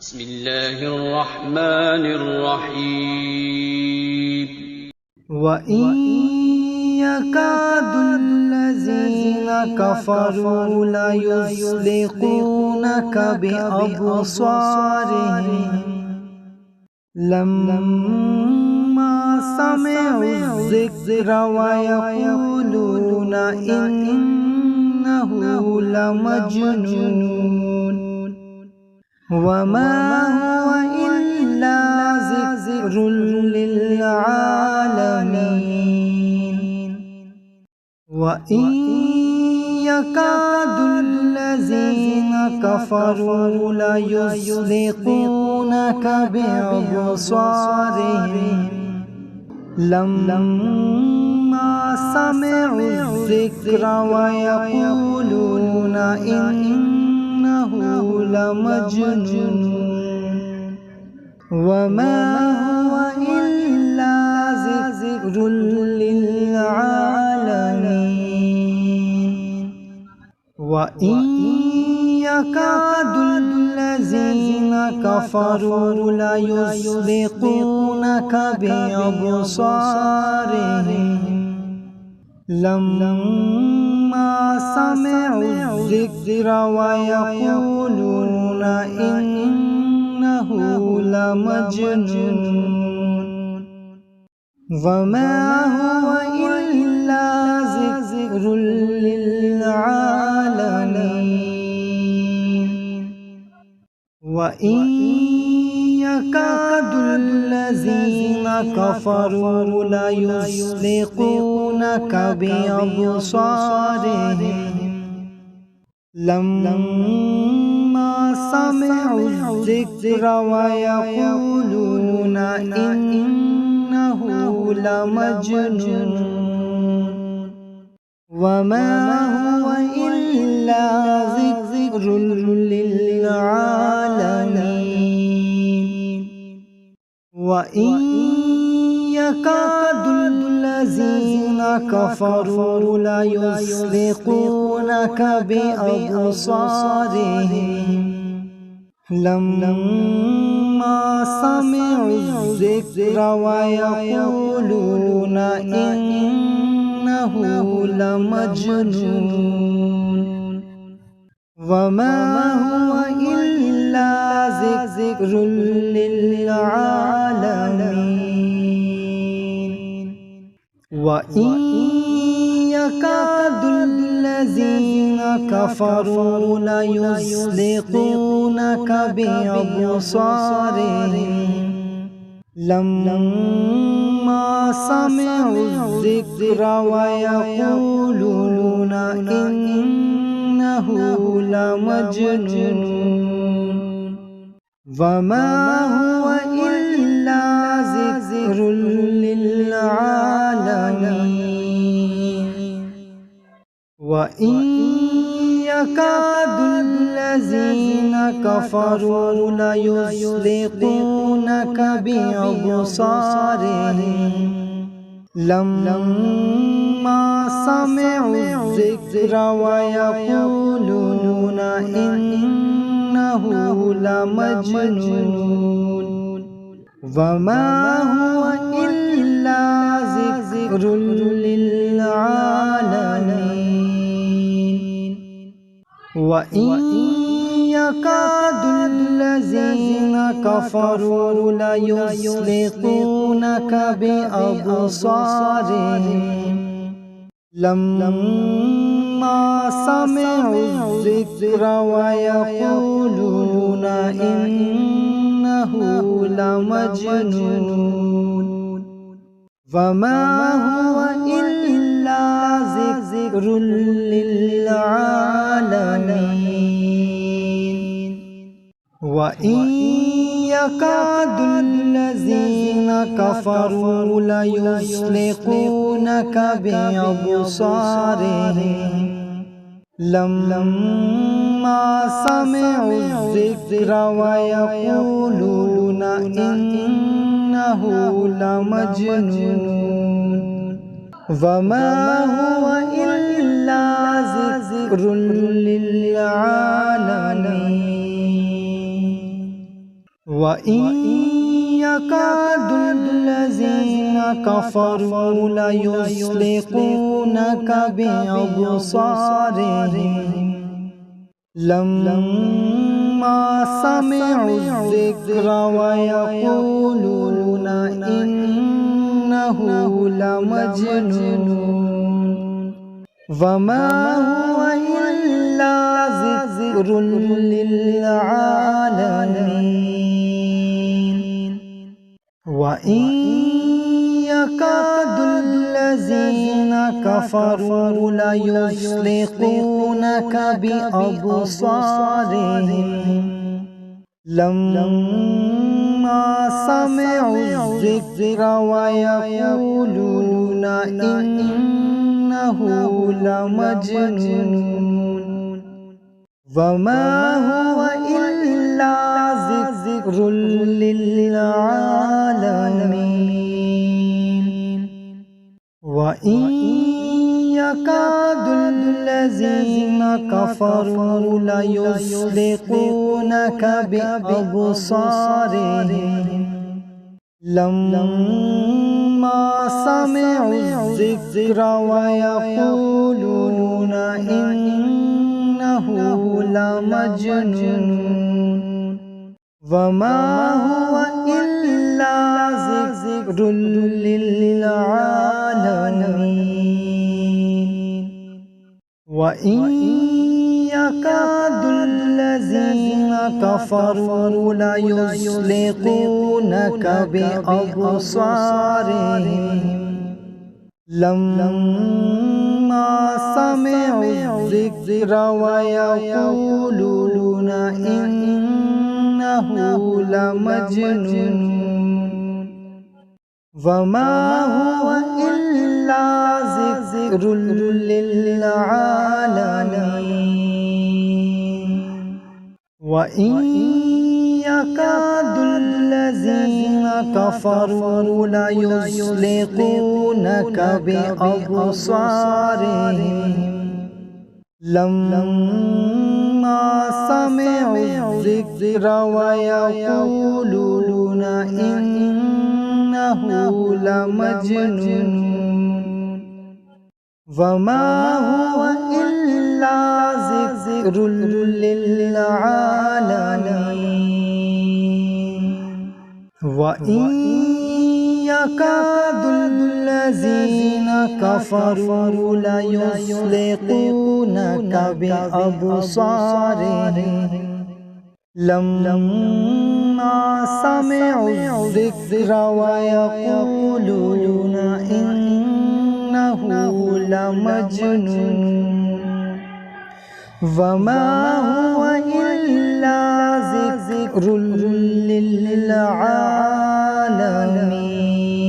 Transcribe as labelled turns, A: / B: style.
A: بسم الله الرحمن الرحيم
B: وإن يكاد الذين كفروا ليزلقونك بأبصارهم لما سمعوا الذكر ويقولون إنه لمجنون وما هو إلا ذكر للعالمين وإن يكاد الذين كفروا ليزلقونك بأبصارهم لما سمعوا الذكر ويقولون إنه لمجنون وما هو إلا ذكر للعالمين وإن يكاد الذين كفروا ليزلقونك بأبصارهم لما سمعوا الذكر ويقولون إنه لمجنون وما هو إلا ذكر للعالمين وإن يكاد الذين كفروا ليزلقونك بأبصارهم لما سمعوا الذكر ويقولون إنه لمجنون وما هو إلا ذكر للعالمين وإن يكاد الذين كفروا ليزلقونك بأبصارهم لما سمعوا الذكر ويقولون إنه لمجنون وما هو إلا ذكر للعالمين وإن يكاد الذين كفروا ليزلقونك بأبصارهم لما سمعوا الذكر ويقولون إنه لمجنون وما هو إلا ذكر للعالمين وإن يكاد الذين كفروا ليزلقونك بأبصارهم لما سمعوا الذكر ويقولون إنه لمجنون وما هو إلا ذكر للعالمين وإن يكاد الذين كفروا ليزلقونك بأبصارهم لما سمعوا الذكر ويقولون إنه لمجنون وما هو إلا ذكر للعالمين وإن يكاد الذين كفروا ليزلقونك بأبصارهم لما سمعوا الذكر ويقولون إنه لمجنون وما هو إلا ذكر للعالمين وَإِن يَكَادُ الَّذِينَ كَفَرُوا لَيُزْلِقُونَكَ بِأَبْصَارِهِمْ لَمَّا سَمِعُوا الذِّكْرَ وَيَقُولُونَ إِنَّهُ لَمَجْنُونٌ وَمَا هُوَ إِلَّا ذِكْرٌ لِّلْعَالَمِينَ وَإِن يَكَادُ الَّذِينَ كَفَرُوا لَيُزْلِقُونَكَ بِأَبْصَارِهِمْ لَمَّا سَمِعُوا الذِّكْرَ وَيَقُولُونَ إِنَّهُ لَمَجْنُونٌ وَمَا هُوَ إِلَّا ذِكْرٌ لِّلْعَالَمِينَ وَإِن يَكَادُ الَّذِينَ كَفَرُوا لَيُزْلِقُونَكَ بِأَبْصَارِهِمْ لَمَّا سَمِعُوا الذِّكْرَ وَيَقُولُونَ إِنَّهُ لَمَجْنُونٌ وَمَا هُوَ إِلَّا ذِكْرٌ لِّلْعَالَمِينَ وَإِن يَكَادُ الَّذِينَ كَفَرُوا لَيُزْلِقُونَكَ بِأَبْصَارِهِمْ لَمَّا سَمِعُوا الذِّكْرَ وَيَقُولُونَ إِنَّهُ لَمَجْنُونٌ وَمَا هُوَ إِلَّا ذِكْرٌ لِّلْعَالَمِينَ وَإِن يَكَادُ الَّذِينَ كَفَرُوا لَيُزْلِقُونَكَ بِأَبْصَارِهِمْ لَمَّا سَمِعُوا الذِّكْرَ وَيَقُولُونَ إِنَّهُ لَمَجْنُونٌ وَمَا هُوَ إِلَّا ذِكْرٌ لِّلْعَالَمِينَ وَإِن يَكَادُ الَّذِينَ كَفَرُوا لَيُزْلِقُونَكَ بِأَبْصَارِهِمْ لَمَّا سَمِعُوا الذِّكْرَ وَيَقُولُونَ إِنَّهُ لَمَجْنُونٌ وَمَا هُوَ إِلَّا ذِكْرٌ لِّلْعَالَمِينَ